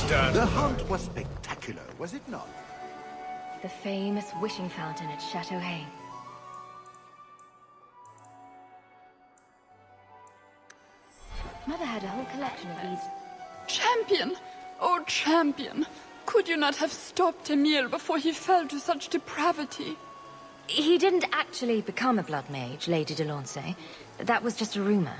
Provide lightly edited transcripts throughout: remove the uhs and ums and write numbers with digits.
The hunt was spectacular, was it not? The famous wishing fountain at Chateau Hay. Mother had a whole collection of these. Champion! Oh, Champion! Could you not have stopped Emile before he fell to such depravity? He didn't actually become a blood mage, Lady Delancey. That was just a rumor.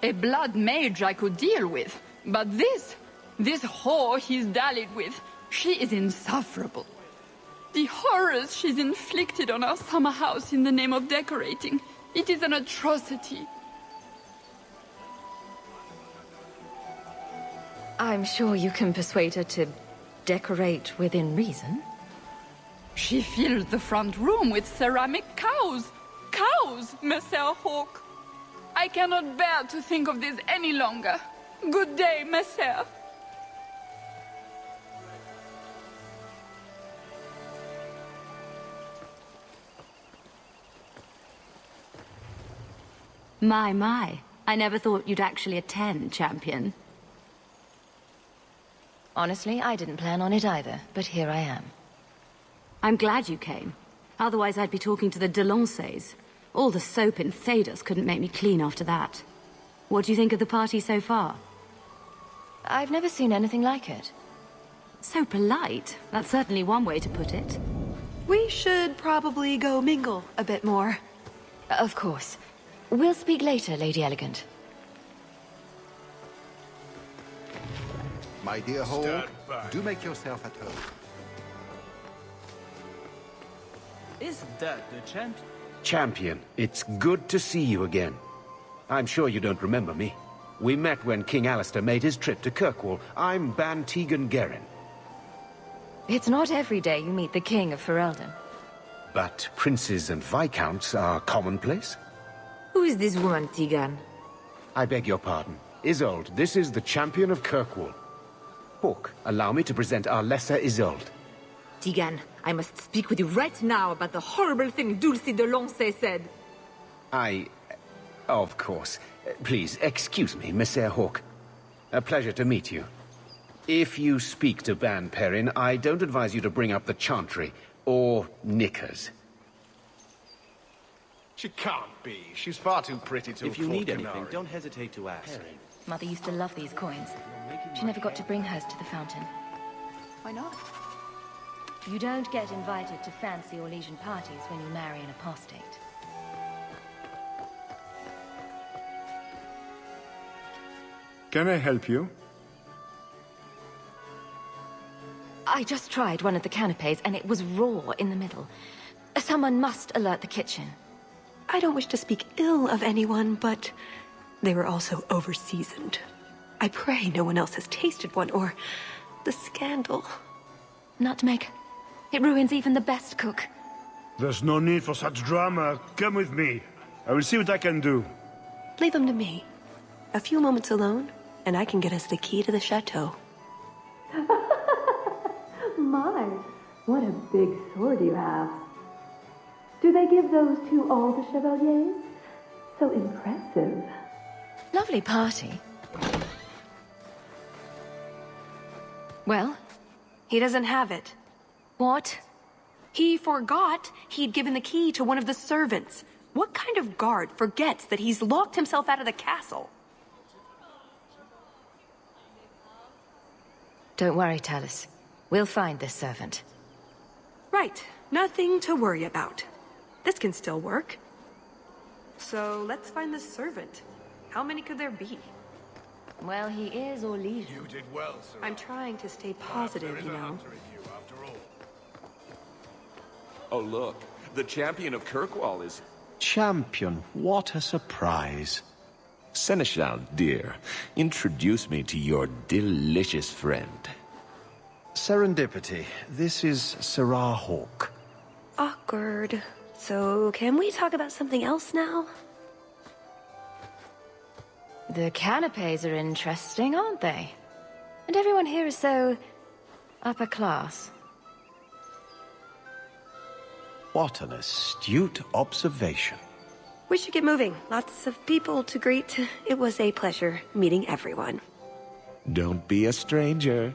A blood mage I could deal with, but this whore he's dallied with, she is insufferable. The horrors she's inflicted on our summer house in the name of decorating, it is an atrocity. I'm sure you can persuade her to decorate within reason. She filled the front room with ceramic cows. Cows, Messer Hawk. I cannot bear to think of this any longer. Good day, Messer. My. I never thought you'd actually attend, Champion. Honestly, I didn't plan on it either, but here I am. I'm glad you came. Otherwise I'd be talking to the Delanceys. All the soap in Thedas couldn't make me clean after that. What do you think of the party so far? I've never seen anything like it. So polite. That's certainly one way to put it. We should probably go mingle a bit more. Of course. We'll speak later, Lady Elegant. My dear Hawk, do make yourself at home. Isn't that the champion? Champion, it's good to see you again. I'm sure you don't remember me. We met when King Alistair made his trip to Kirkwall. I'm Ban Tegan Gerin. It's not every day you meet the King of Ferelden. But princes and viscounts are commonplace? Who is this woman, Tegan? I beg your pardon. Isolde, this is the champion of Kirkwall. Hawk, allow me to present our lesser Isolde. Tegan, I must speak with you right now about the horrible thing Dulcie Delancey said. Of course. Please, excuse me, Messer Hawk. A pleasure to meet you. If you speak to Ban Perrin, I don't advise you to bring up the Chantry, or knickers. She can't be. She's far too pretty to If you afford need anything, Canary. don't hesitate to ask. Mother used to love these coins. She never got to bring hers to the fountain. Why not? You don't get invited to fancy or Legion parties when you marry an apostate. Can I help you? I just tried one of the canapes and it was raw in the middle. Someone must alert the kitchen. I don't wish to speak ill of anyone, but they were also over-seasoned. I pray no one else has tasted one, or the scandal. Nutmeg. It ruins even the best cook. There's no need for such drama. Come with me. I will see what I can do. Leave them to me. A few moments alone, and I can get us the key to the chateau. My, what a big sword you have. Do they give those to all the chevaliers? So impressive. Lovely party. Well? He doesn't have it. What? He forgot he'd given the key to one of the servants. What kind of guard forgets that he's locked himself out of the castle? Don't worry, Talus. We'll find this servant. Right. Nothing to worry about. This can still work. So let's find the servant. How many could there be? Well, he is Orlesian. You did well, sir. I'm trying to stay positive, you know. Oh, look. The champion of Kirkwall is... Champion, what a surprise. Seneschal, dear, introduce me to your delicious friend. Serendipity, this is Sirrah Hawk. Awkward. So, can we talk about something else now? The canapes are interesting, aren't they? And everyone here is so... upper class. What an astute observation. We should get moving. Lots of people to greet. It was a pleasure meeting everyone. Don't be a stranger.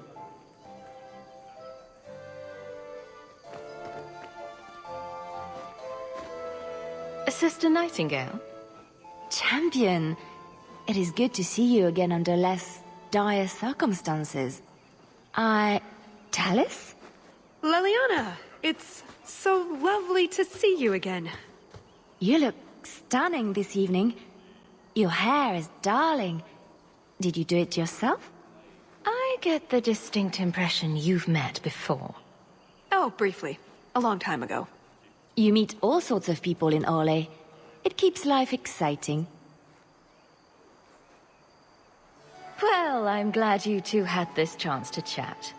Sister Nightingale? Champion, it is good to see you again under less dire circumstances. Tallis? Leliana, it's so lovely to see you again. You look stunning this evening. Your hair is darling. Did you do it yourself? I get the distinct impression you've met before. Oh, briefly. A long time ago. You meet all sorts of people in Orlais. It keeps life exciting. Well, I'm glad you two had this chance to chat.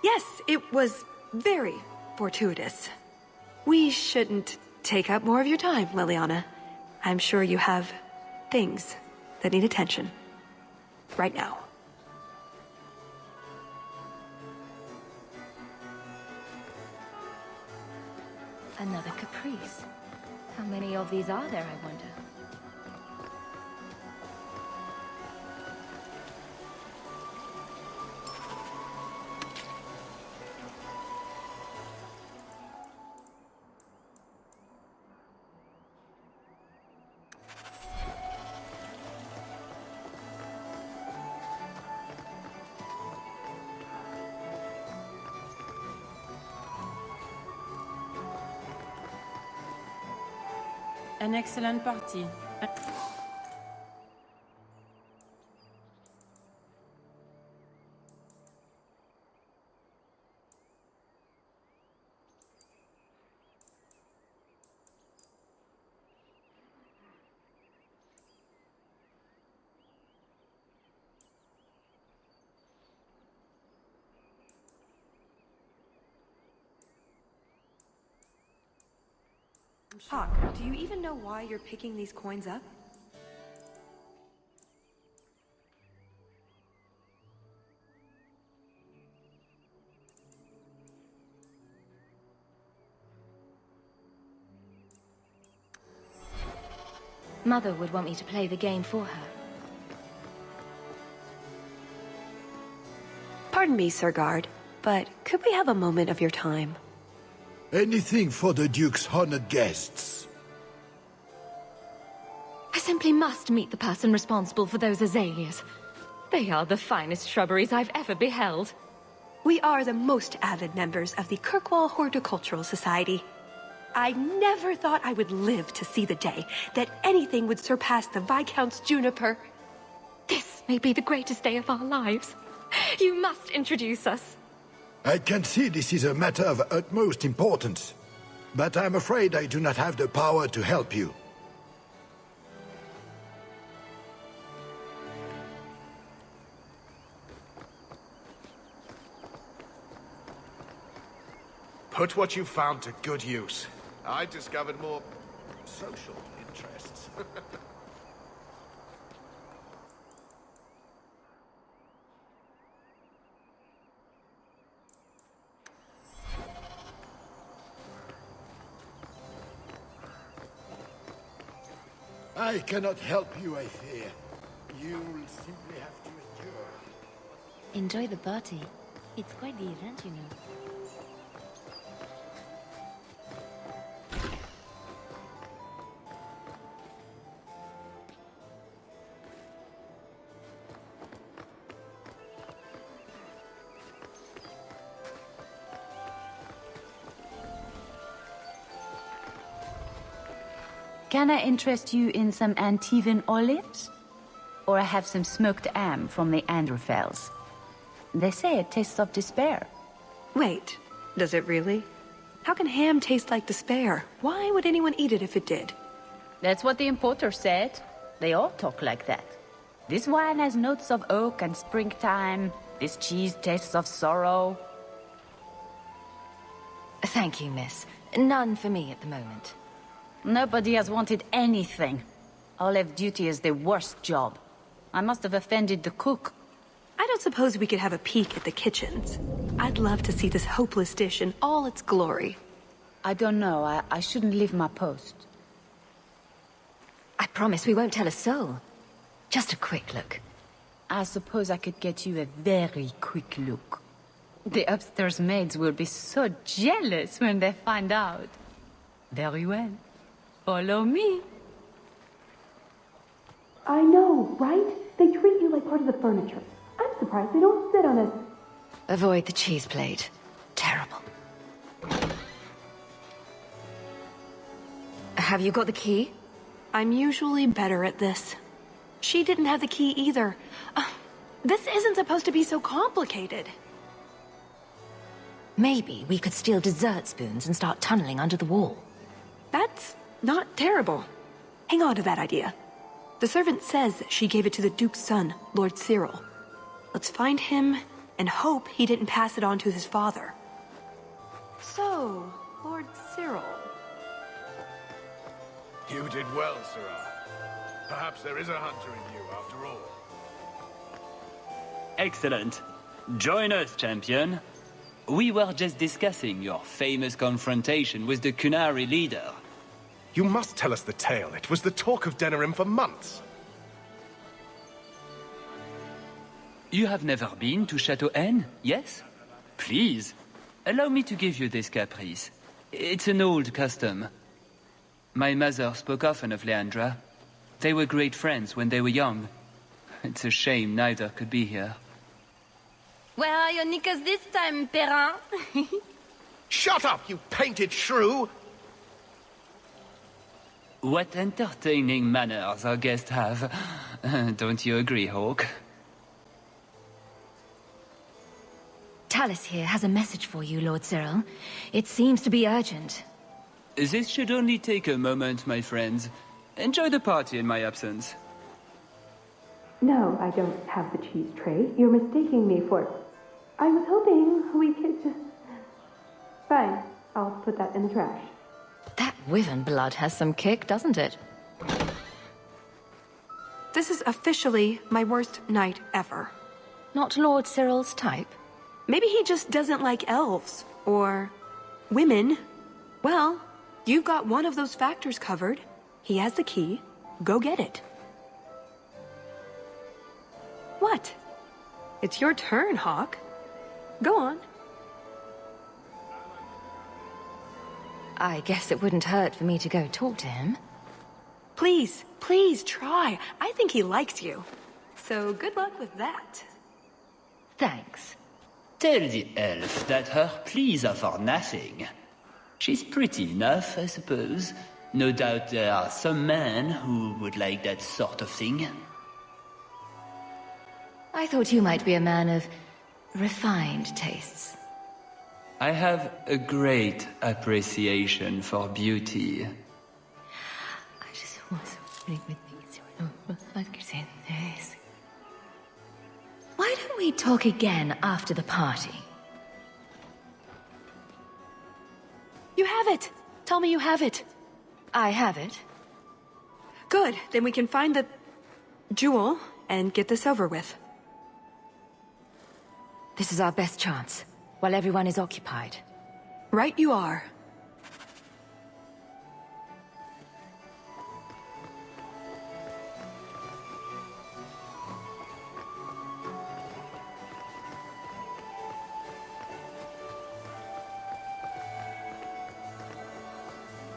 Yes, it was very fortuitous. We shouldn't take up more of your time, Leliana. I'm sure you have things that need attention. Right now. Another caprice. How many of these are there, I wonder? An excellent party. Hawk, do you even know why you're picking these coins up? Mother would want me to play the game for her. Pardon me, Sir Guard, but could we have a moment of your time? Anything for the Duke's honored guests. I simply must meet the person responsible for those azaleas. They are the finest shrubberies I've ever beheld. We are the most avid members of the Kirkwall Horticultural Society. I never thought I would live to see the day that anything would surpass the Viscount's juniper. This may be the greatest day of our lives. You must introduce us. I can see this is a matter of utmost importance, but I'm afraid I do not have the power to help you. Put what you found to good use. I discovered more social interests. I cannot help you, I fear. You'll simply have to endure. Enjoy the party. It's quite the event, you know. Can I interest you in some Antivan olives? Or I have some smoked ham from the Androphels. They say it tastes of despair. Wait, does it really? How can ham taste like despair? Why would anyone eat it if it did? That's what the importer said. They all talk like that. This wine has notes of oak and springtime. This cheese tastes of sorrow. Thank you, miss. None for me at the moment. Nobody has wanted anything. Olive duty is the worst job. I must have offended the cook. I don't suppose we could have a peek at the kitchens. I'd love to see this hopeless dish in all its glory. I don't know. I shouldn't leave my post. I promise we won't tell a soul. Just a quick look. I suppose I could get you a very quick look. The upstairs maids will be so jealous when they find out. Very well. Follow me. I know, right? They treat you like part of the furniture. I'm surprised they don't sit on it. Avoid the cheese plate. Terrible. Have you got the key? I'm usually better at this. She didn't have the key either. This isn't supposed to be so complicated. Maybe we could steal dessert spoons and start tunneling under the wall. That's not terrible. Hang on to that idea. The servant says that she gave it to the Duke's son, Lord Cyril. Let's find him and hope he didn't pass it on to his father. So, Lord Cyril. You did well, Sirrah. Perhaps there is a hunter in you, after all. Excellent. Join us, champion. We were just discussing your famous confrontation with the Qunari leader. You must tell us the tale. It was the talk of Denerim for months. You have never been to Chateau N, yes? Please, allow me to give you this caprice. It's an old custom. My mother spoke often of Leandra. They were great friends when they were young. It's a shame neither could be here. Where are your knickers this time, Perrin? Shut up, you painted shrew! What entertaining manners our guests have. Don't you agree, Hawk? Tallis here has a message for you, Lord Cyril. It seems to be urgent. This should only take a moment, my friends. Enjoy the party in my absence. No, I don't have the cheese tray. You're mistaking me for... I was hoping we could just... Fine, I'll put that in the trash. That wyvern blood has some kick, doesn't it? This is officially my worst night ever. Not Lord Cyril's type? Maybe he just doesn't like elves. Or... women. Well, you've got one of those factors covered. He has the key. Go get it. What? It's your turn, Hawk. Go on. I guess it wouldn't hurt for me to go talk to him. Please, please try. I think he likes you. So good luck with that. Thanks. Tell the elf that her pleas are for nothing. She's pretty enough, I suppose. No doubt there are some men who would like that sort of thing. I thought you might be a man of refined tastes. I have a great appreciation for beauty. I just was with these. Why don't we talk again after the party? You have it! Tell me you have it. I have it. Good, then we can find the... jewel and get this over with. This is our best chance, while everyone is occupied. Right you are.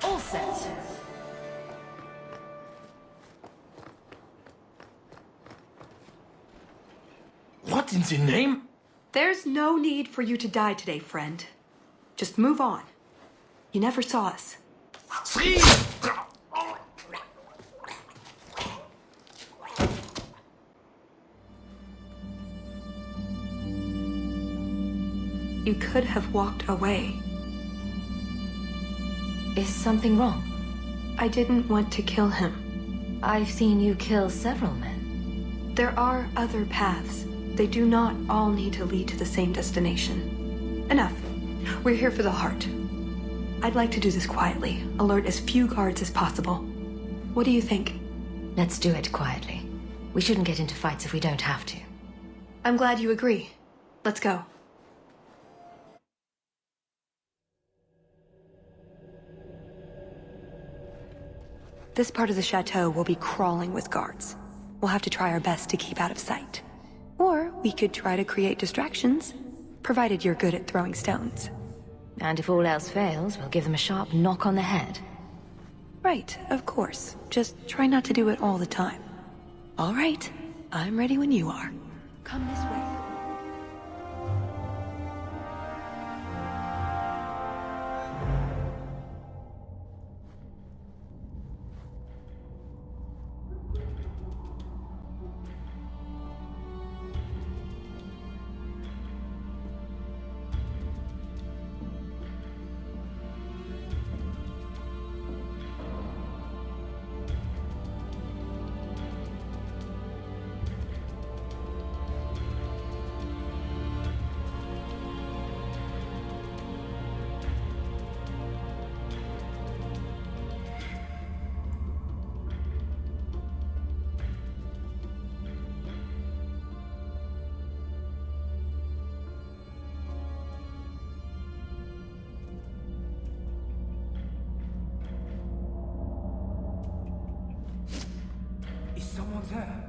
All set. What in the name? There's no need for you to die today, friend. Just move on. You never saw us. You could have walked away. Is something wrong? I didn't want to kill him. I've seen you kill several men. There are other paths. They do not all need to lead to the same destination. Enough. We're here for the heart. I'd like to do this quietly. Alert as few guards as possible. What do you think? Let's do it quietly. We shouldn't get into fights if we don't have to. I'm glad you agree. Let's go. This part of the chateau will be crawling with guards. We'll have to try our best to keep out of sight. Or we could try to create distractions, provided you're good at throwing stones. And if all else fails, we'll give them a sharp knock on the head. Right, of course. Just try not to do it all the time. All right, I'm ready when you are. Come this way. Is someone there?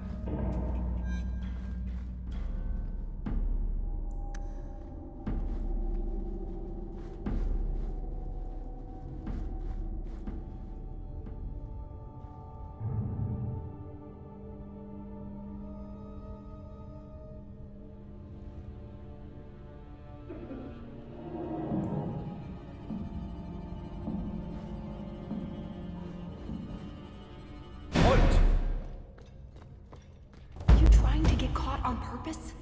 You trying to get caught on purpose?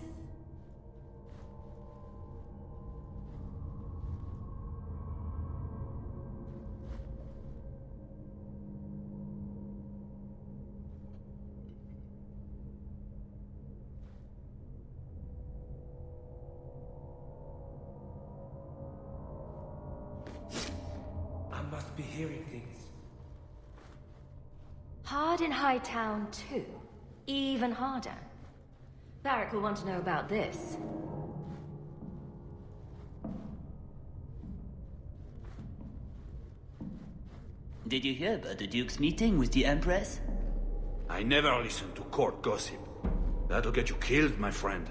I must be hearing things. Hard in Hightown too. Even harder. Varric will want to know about this. Did you hear about the Duke's meeting with the Empress? I never listen to court gossip. That'll get you killed, my friend.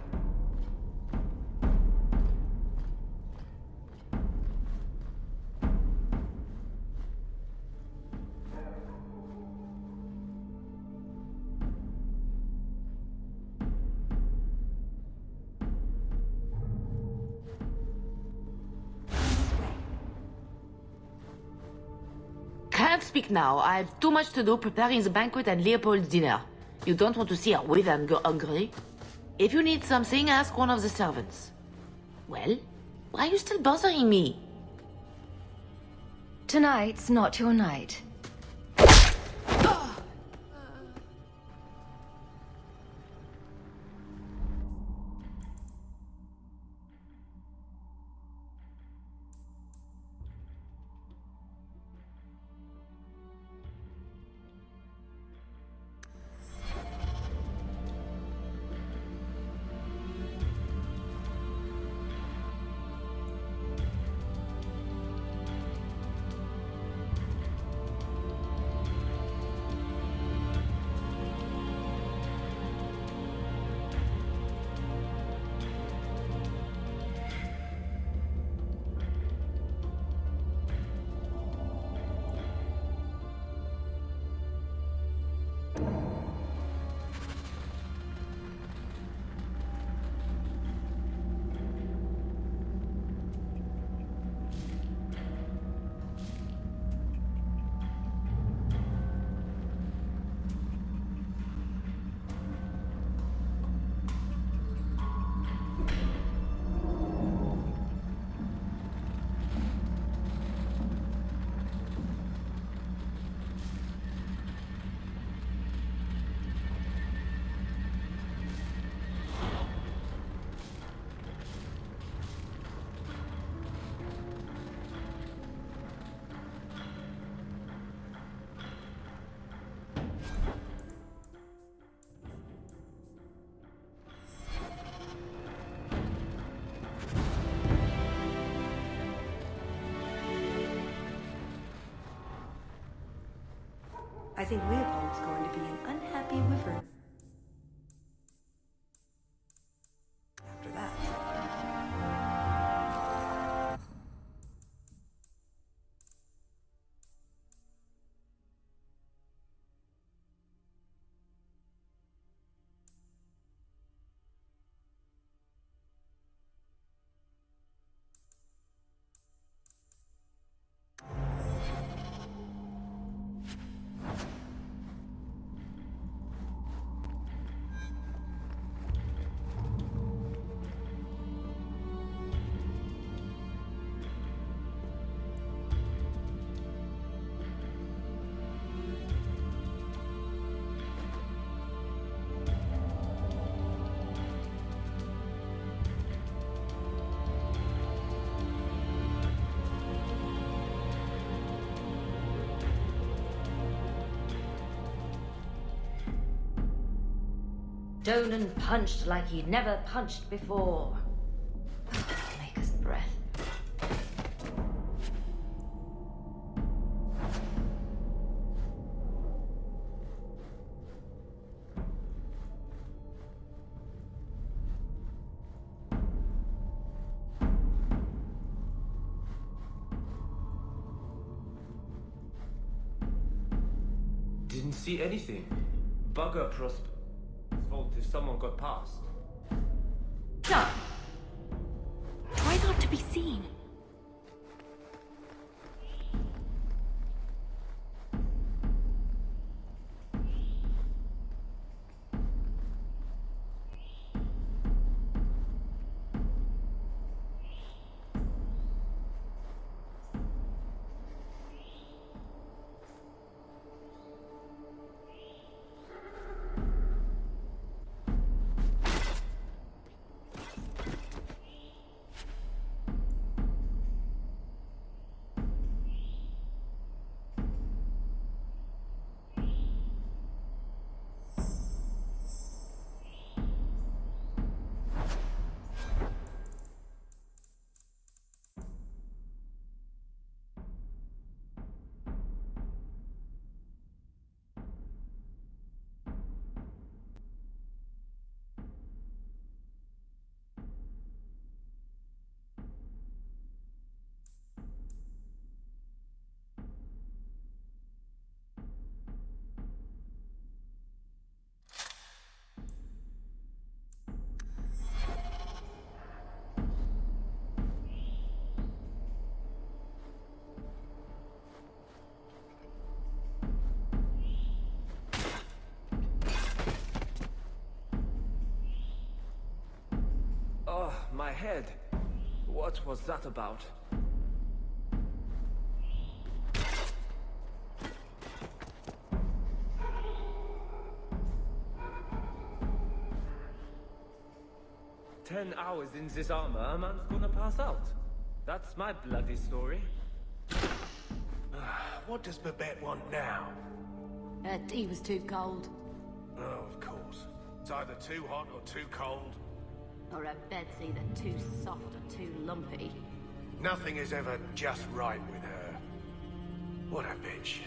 Can't speak now. I have too much to do preparing the banquet and Leopold's dinner. You don't want to see her with and go hungry. If you need something, ask one of the servants. Well, why are you still bothering me? Tonight's not your night. I think Leopold's going to be an unhappy wyvern. After that. Donan punched like he'd never punched before. Maker's breath. Didn't see anything. Bugger Prosper's fault if someone got past. Stop! Try not to be seen. Oh, my head. What was that about? "10 hours in this armor, a man's gonna pass out. That's my bloody story." What does Babette want now? Her tea was too cold. Oh, of course. It's either too hot or too cold. Or her bed's either too soft or too lumpy. Nothing is ever just right with her. What a bitch.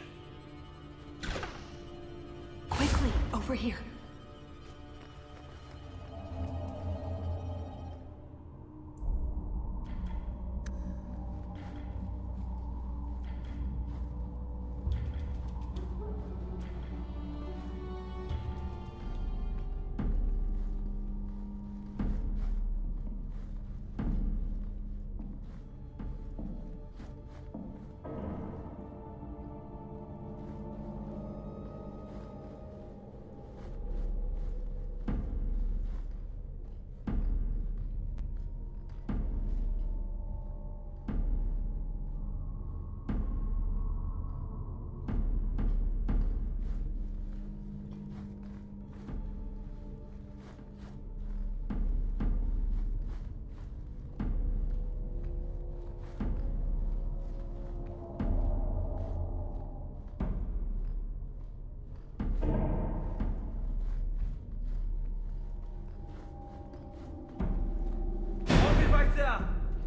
Quickly, over here.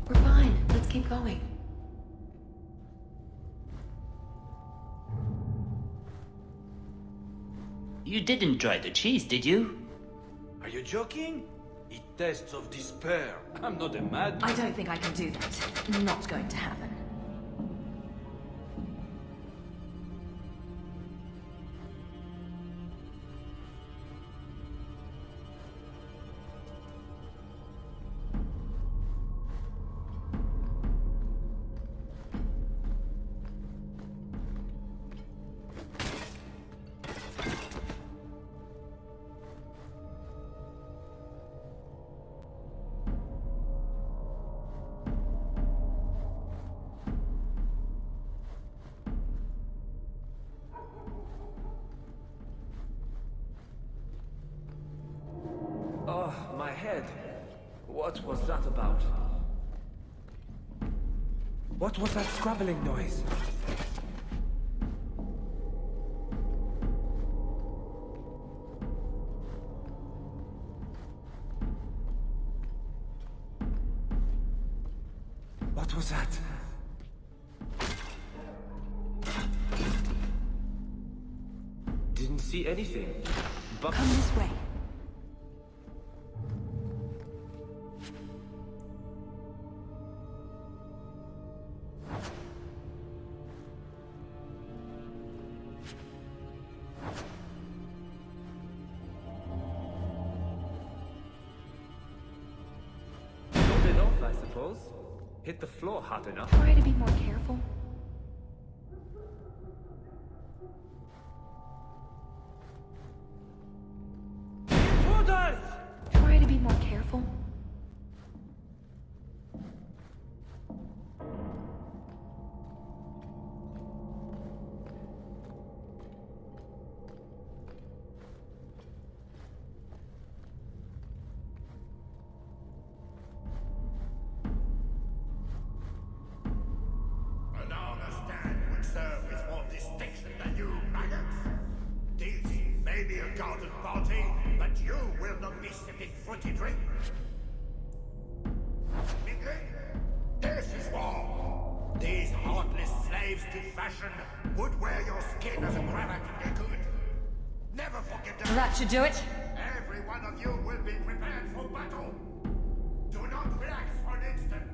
We're fine. Let's keep going. You didn't try the cheese, did you? Are you joking? It tastes of despair. I'm not a madman. I don't think I can do that. Not going to happen. Oh, my head. What was that about? What was that scrabbling noise? was that? Didn't see anything. But come this way. I suppose. Hit the floor hot enough. Try to be more careful. Intruders! Try to be more careful. garden party, but you will not be sipping fruity drink. Mingling, this is war. These heartless slaves to fashion would wear your skin as a cravat if they could. Never forget that. That should do it. Every one of you will be prepared for battle. Do not relax for an instant.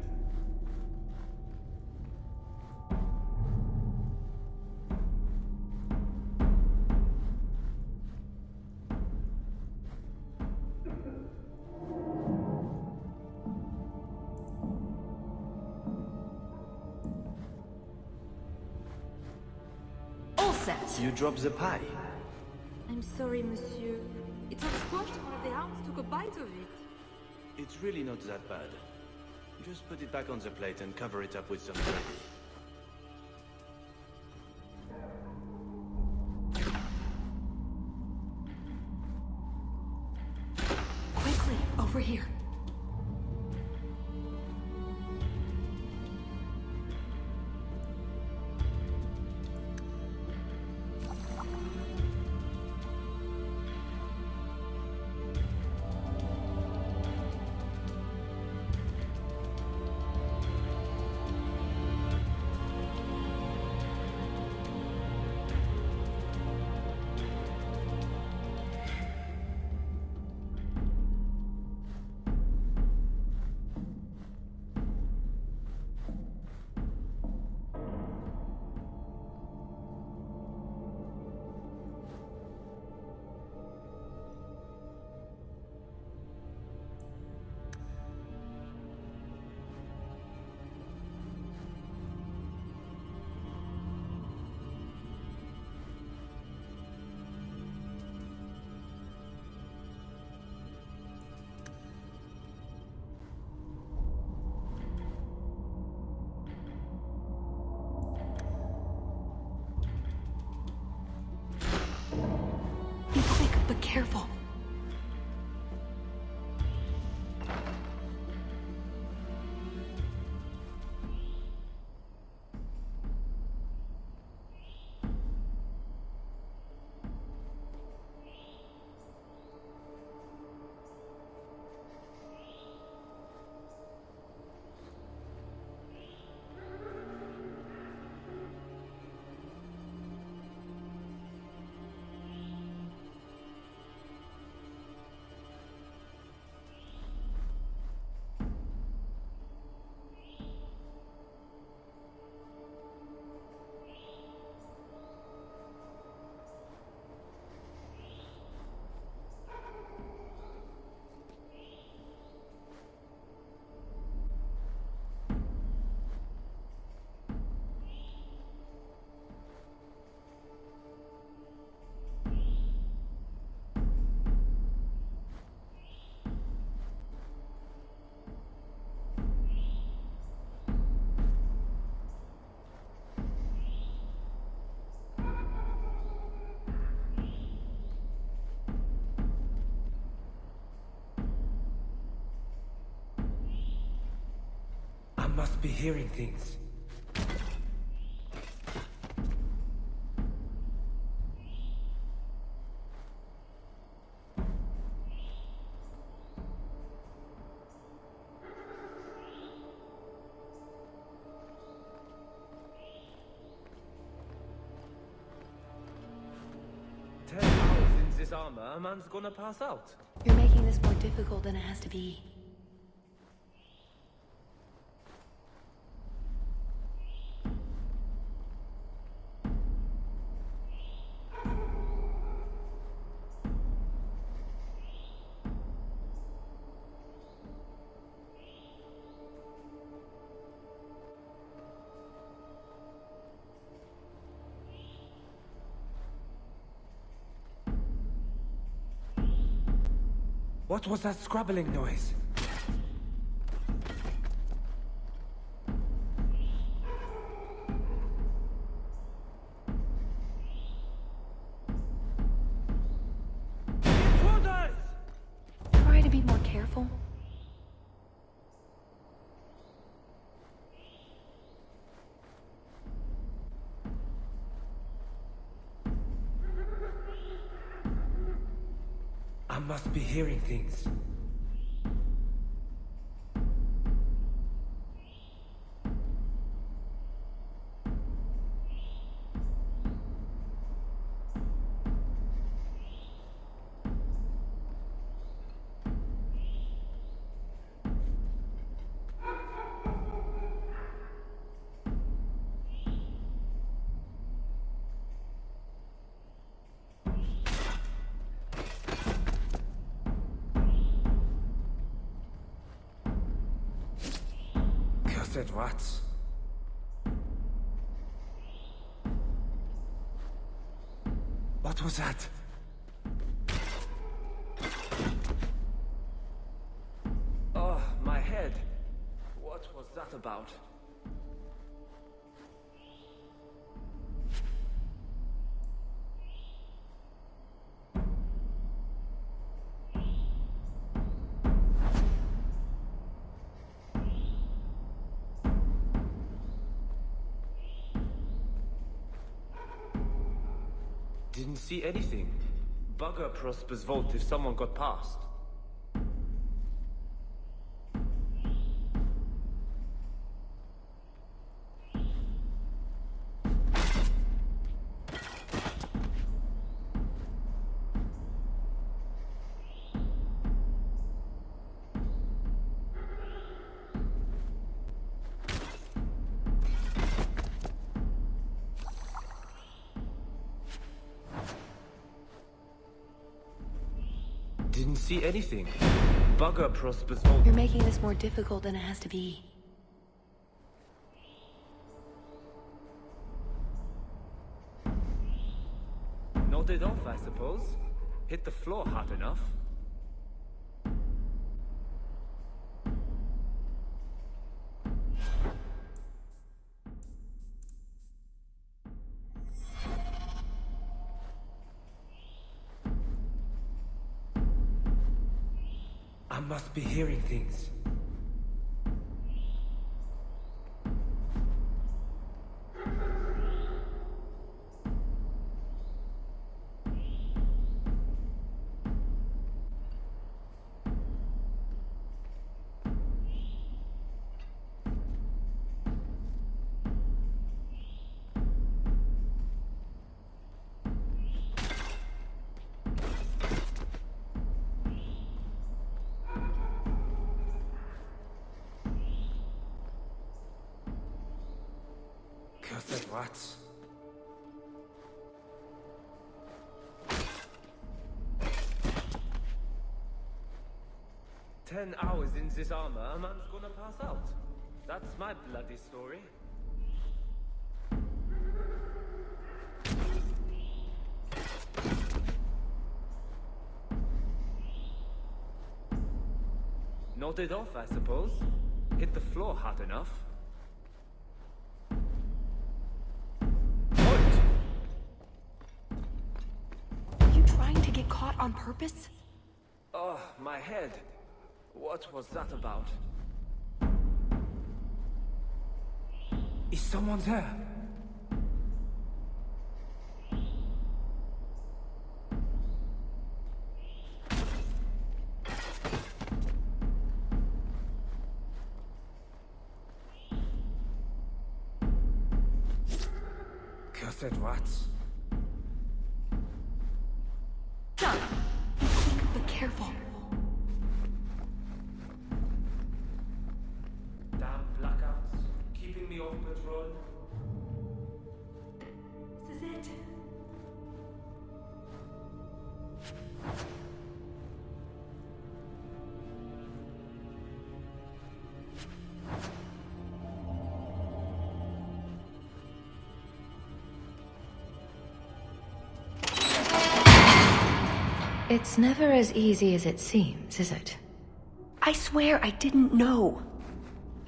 You dropped the pie. I'm sorry, monsieur. It was squashed. One of the hounds took a bite of it. It's really not that bad. Just put it back on the plate and cover it up with some gravy. Quickly, over here. Be quick, but careful. I must be hearing things. armor, a man's gonna pass out. You're making this more difficult than it has to be. What was that scrabbling noise? Try to be more careful. I must be hearing things. Cursed rats. What was that? Oh, my head. What was that about? Didn't see anything. Bugger Prosper's vault if someone got past. Didn't see anything. Bugger Prosper's vault. You're making this more difficult than it has to be. Nodded off, I suppose. Hit the floor hard enough. I must be hearing things. Cursed rats. "10 hours in this armor, a man's gonna pass out. That's my bloody story." Nodded off, I suppose. Hit the floor hard enough. Caught on purpose? Oh, my head. What was that about? Is someone there? Cursed rats. Stop! It's never as easy as it seems, is it? I swear I didn't know.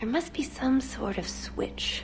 There must be some sort of switch.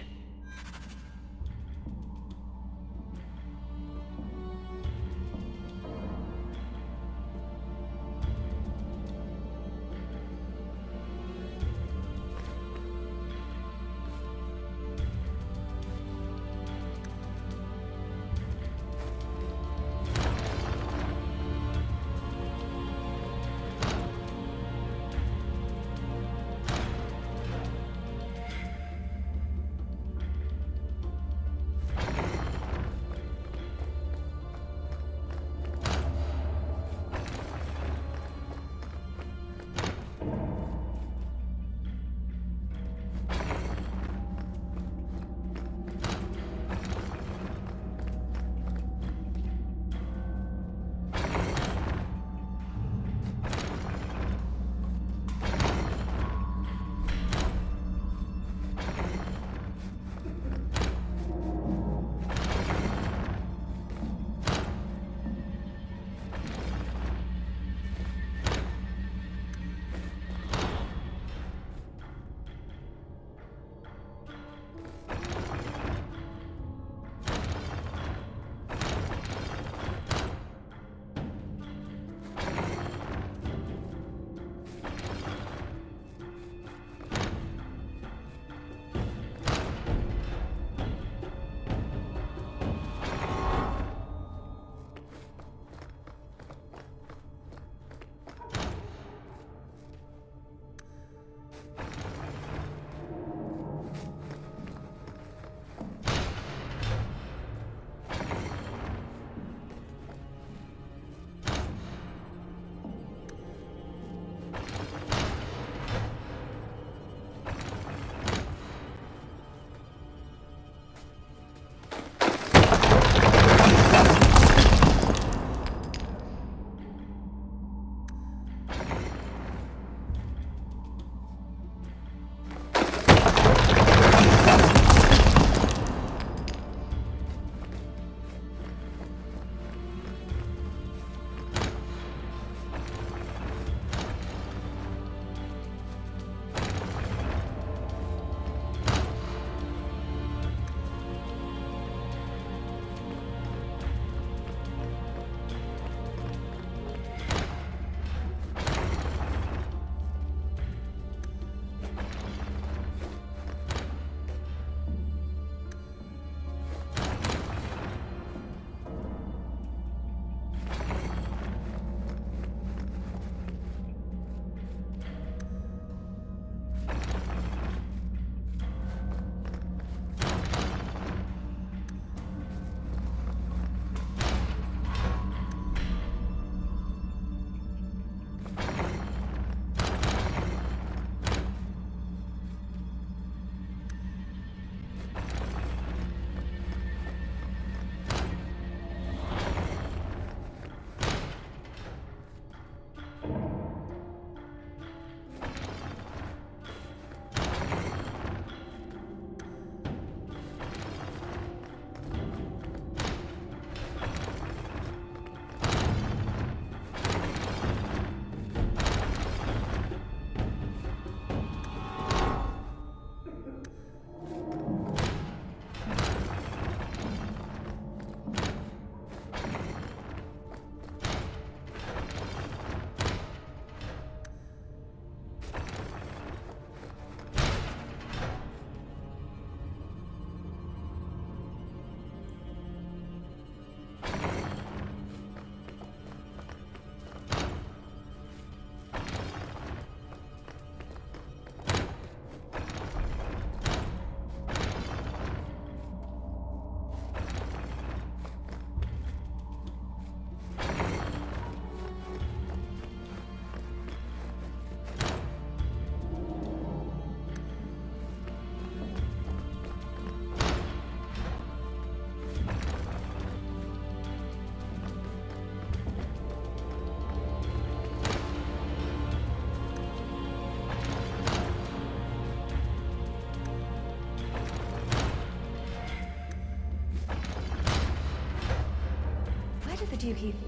Where did the Duke even...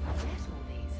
Where's all these?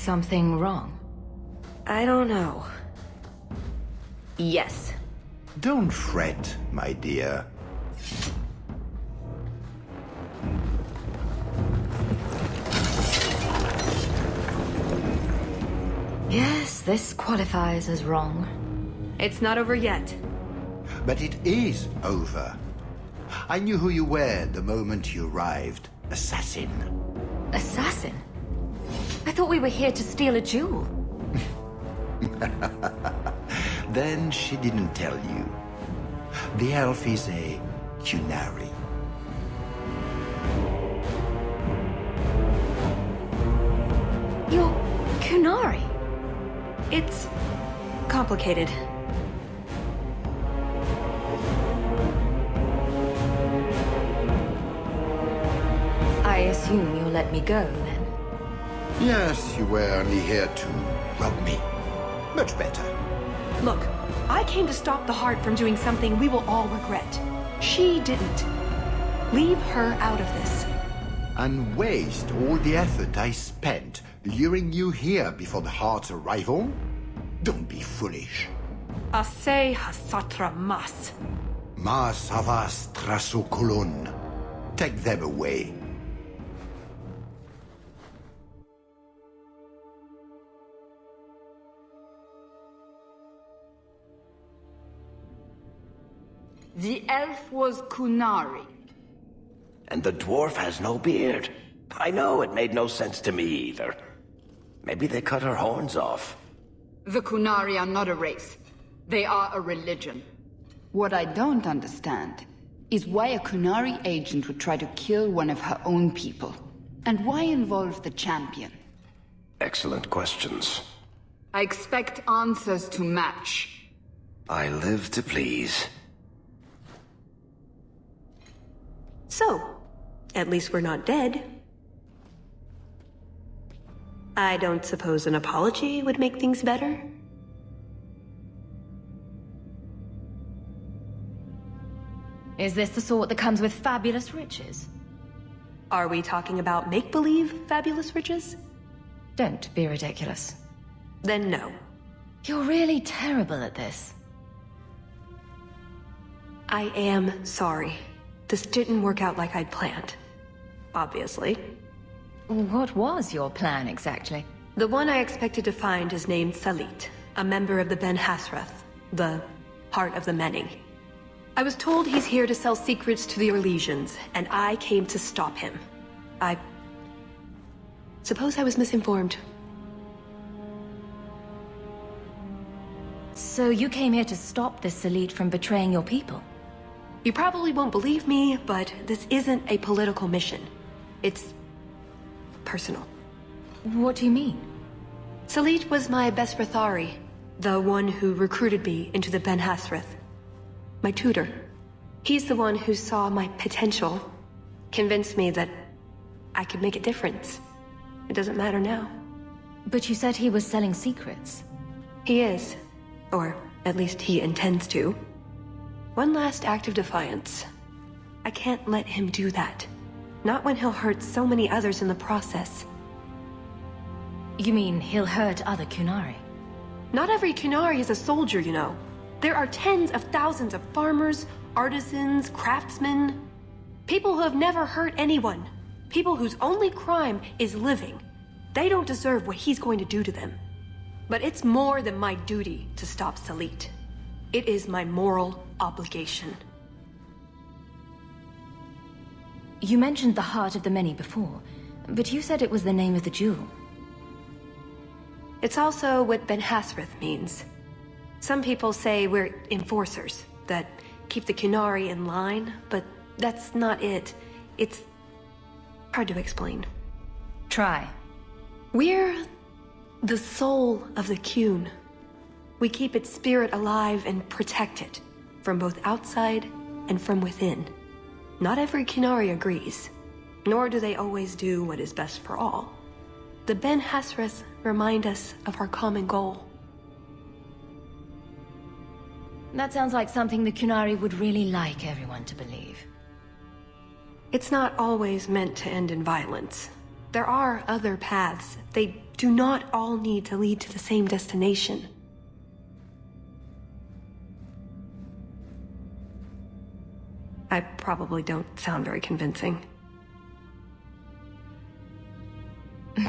something wrong? I don't know. Yes. Don't fret, my dear. Yes, this qualifies as wrong. It's not over yet. But it is over. I knew who you were the moment you arrived. Assassin. Assassin? I thought we were here to steal a jewel. Then she didn't tell you. The elf is a Qunari. You're Qunari? It's complicated. I assume you'll let me go, then? Yes, you were only here to rob me. Much better. Look, I came to stop the Heart from doing something we will all regret. She didn't. Leave her out of this. And waste all the effort I spent luring you here before the Heart's arrival? Don't be foolish. Ase hasatra mas. Mas havas trasokolon. Take them away. The elf was Qunari. And the dwarf has no beard. I know, it made no sense to me either. Maybe they cut her horns off. The Qunari are not a race. They are a religion. What I don't understand is why a Qunari agent would try to kill one of her own people. And why involve the champion? Excellent questions. I expect answers to match. I live to please. So, at least we're not dead. I don't suppose an apology would make things better? Is this the sort that comes with fabulous riches? Are we talking about make-believe fabulous riches? Don't be ridiculous. Then no. You're really terrible at this. I am sorry. This didn't work out like I'd planned. Obviously. What was your plan, exactly? The one I expected to find is named Salit, a member of the Ben Hasrath, the Heart of the Many. I was told he's here to sell secrets to the Orlesians, and I came to stop him. I suppose I was misinformed. So you came here to stop this Salit from betraying your people? You probably won't believe me, but this isn't a political mission. It's personal. What do you mean? Salit was my best Rathari, the one who recruited me into the Ben Hasrath. My tutor. He's the one who saw my potential, convinced me that I could make a difference. It doesn't matter now. But you said he was selling secrets. He is. Or at least he intends to. One last act of defiance. I can't let him do that. Not when he'll hurt so many others in the process. You mean he'll hurt other Qunari? Not every Qunari is a soldier, you know. There are tens of thousands of farmers, artisans, craftsmen. People who have never hurt anyone. People whose only crime is living. They don't deserve what he's going to do to them. But it's more than my duty to stop Salit. It is my moral obligation. You mentioned the Heart of the Many before, but you said it was the name of the jewel. It's also what Ben Hasrath means. Some people say we're enforcers, that keep the Qunari in line, but that's not it. It's hard to explain. Try. We're the soul of the Qun. We keep its spirit alive and protect it, from both outside and from within. Not every Qunari agrees, nor do they always do what is best for all. The Ben Hasrath remind us of our common goal. That sounds like something the Qunari would really like everyone to believe. It's not always meant to end in violence. There are other paths. They do not all need to lead to the same destination. I probably don't sound very convincing.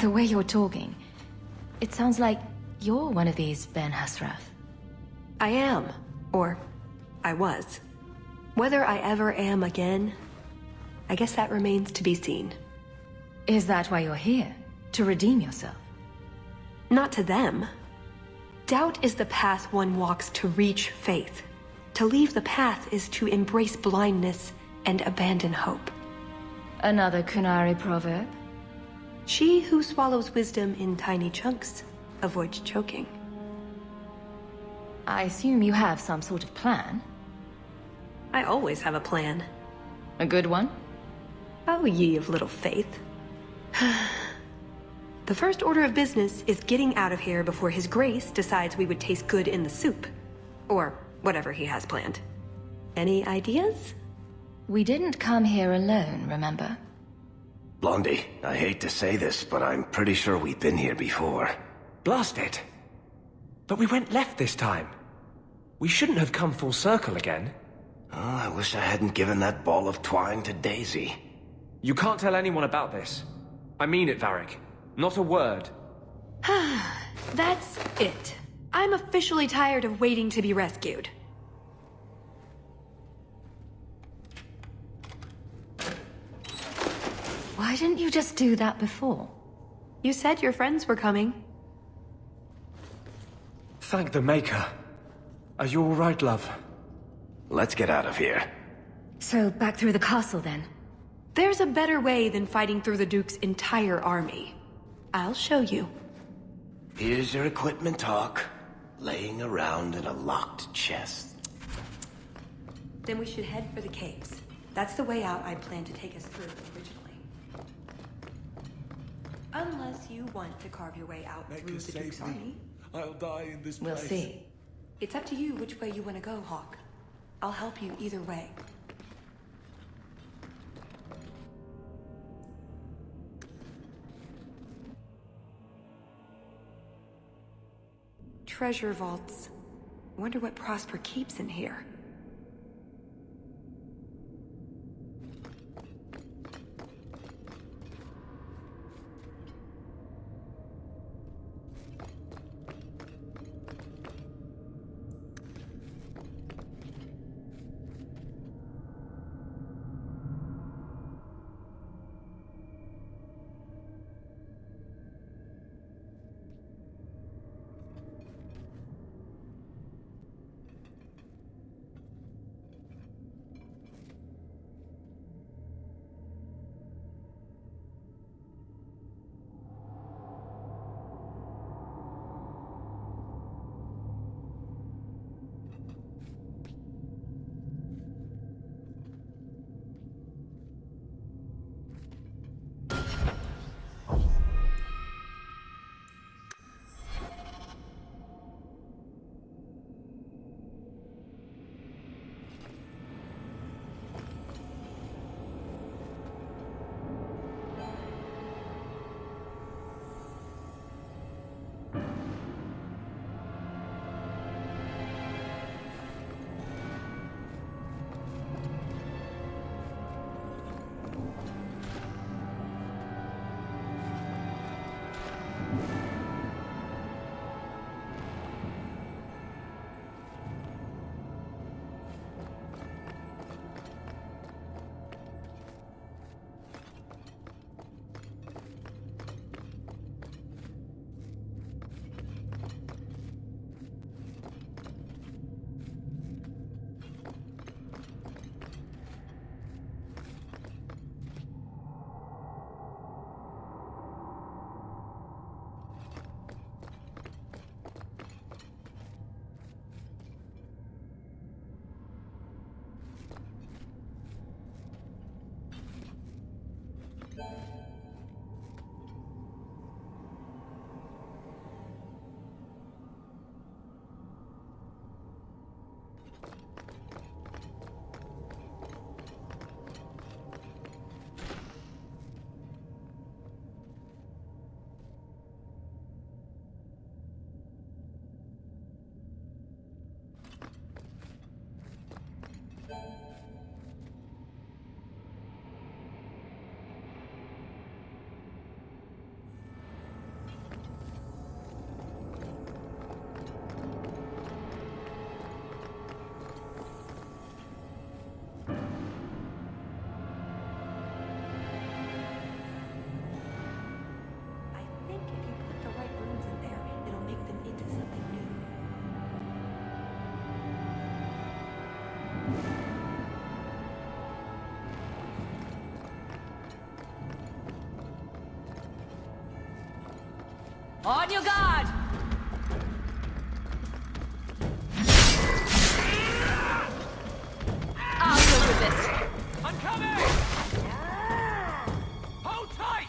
The way you're talking, it sounds like you're one of these Ben Hasrath. I am. Or, I was. Whether I ever am again, I guess that remains to be seen. Is that why you're here? To redeem yourself? Not to them. Doubt is the path one walks to reach faith. To leave the path is to embrace blindness and abandon hope. Another Kunari proverb? She who swallows wisdom in tiny chunks avoids choking. I assume you have some sort of plan? I always have a plan. A good one? Oh, ye of little faith. The first order of business is getting out of here before His Grace decides we would taste good in the soup. Or whatever he has planned. Any ideas? We didn't come here alone, remember? Blondie, I hate to say this, but I'm pretty sure we've been here before. Blast it! But we went left this time. We shouldn't have come full circle again. Oh, I wish I hadn't given that ball of twine to Daisy. You can't tell anyone about this. I mean it, Varric. Not a word. That's it. I'm officially tired of waiting to be rescued. Why didn't you just do that before? You said your friends were coming. Thank the Maker. Are you all right, love? Let's get out of here. So, back through the castle, then? There's a better way than fighting through the Duke's entire army. I'll show you. Here's your equipment talk, laying around in a locked chest. Then we should head for the caves. That's the way out I planned to take us through originally. Unless you want to carve your way out through the Duke's army. I'll die in this place. We'll see. It's up to you which way you want to go, Hawke. I'll help you either way. Treasure vaults. Wonder what Prosper keeps in here. On your guard! I'll deal with this. I'm coming! Hold tight!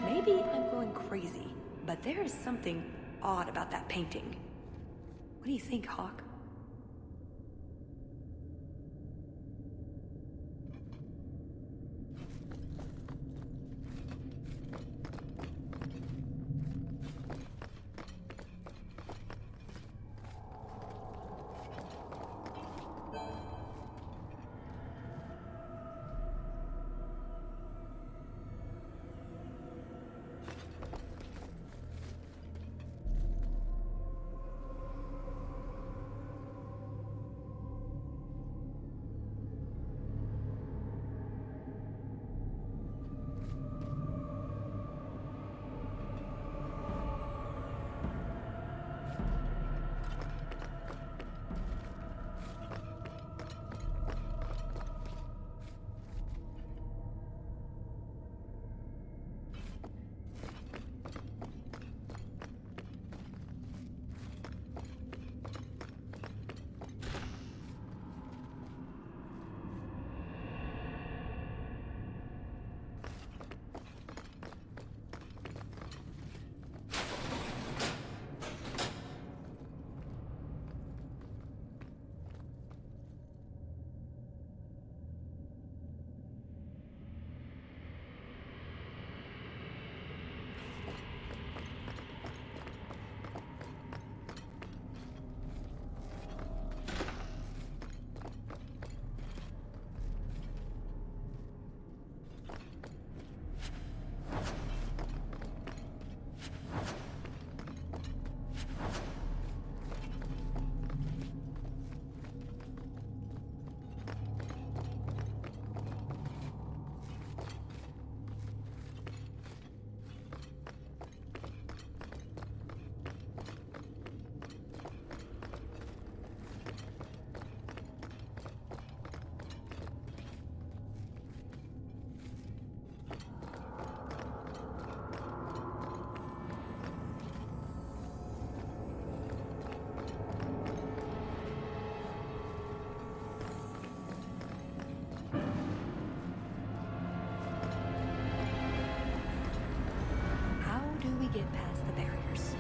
Maybe I'm going crazy, but there is something odd about that painting. What do you think, Hawk? Get past the barriers.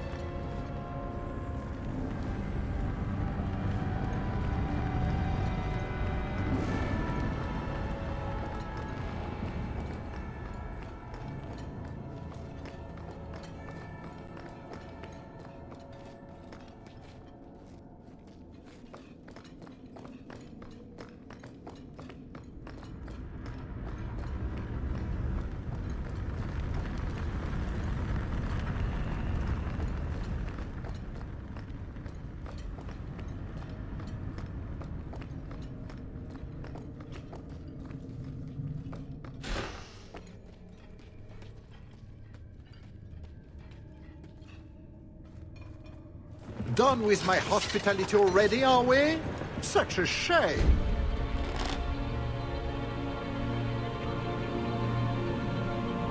Done with my hospitality already, are we? Such a shame.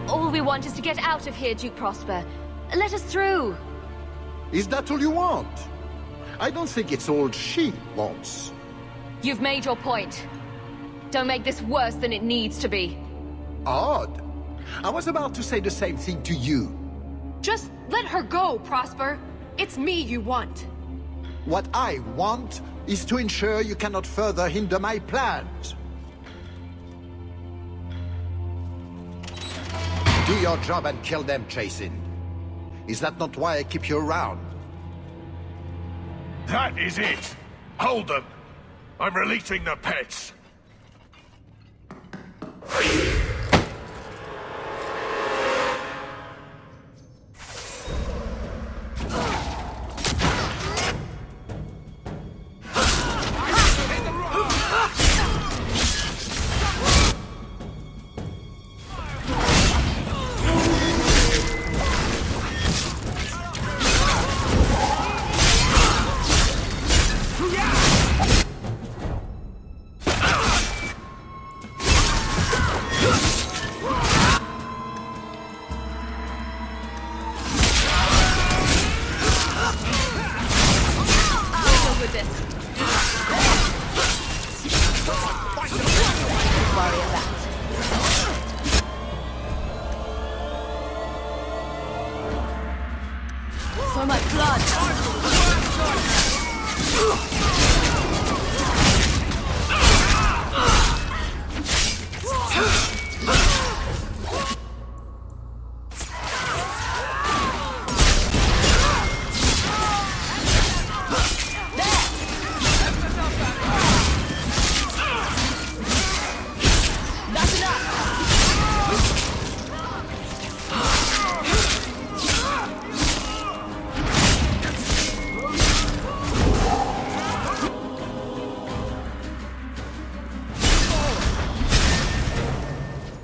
All we want is to get out of here, Duke Prosper. Let us through. Is that all you want? I don't think it's all she wants. You've made your point. Don't make this worse than it needs to be. Odd. I was about to say the same thing to you. Just let her go, Prosper. It's me you want. What I want is to ensure you cannot further hinder my plans. Do your job and kill them, Chasing. Is that not why I keep you around? That is it! Hold them! I'm releasing the pets! With this. Worry about. So much blood.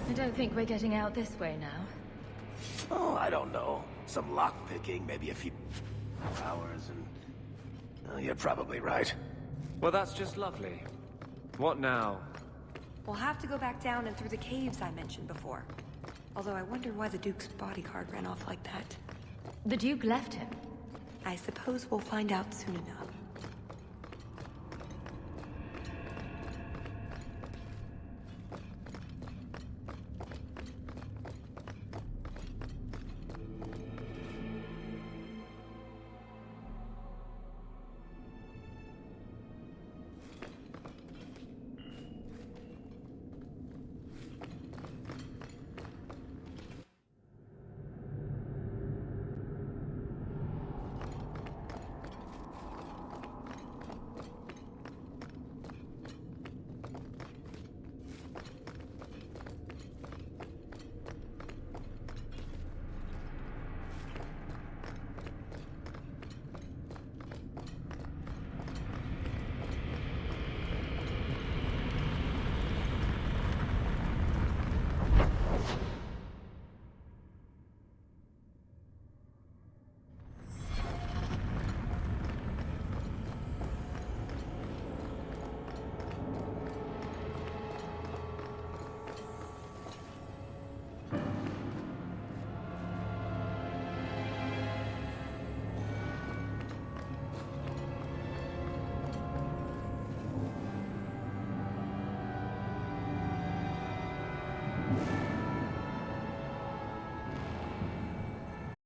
I don't think we're getting out this way now. Oh, I don't know. Some lockpicking, maybe a few hours, and... Oh, you're probably right. Well, that's just lovely. What now? We'll have to go back down and through the caves I mentioned before. Although I wonder why the Duke's bodyguard ran off like that. The Duke left him. I suppose we'll find out soon enough.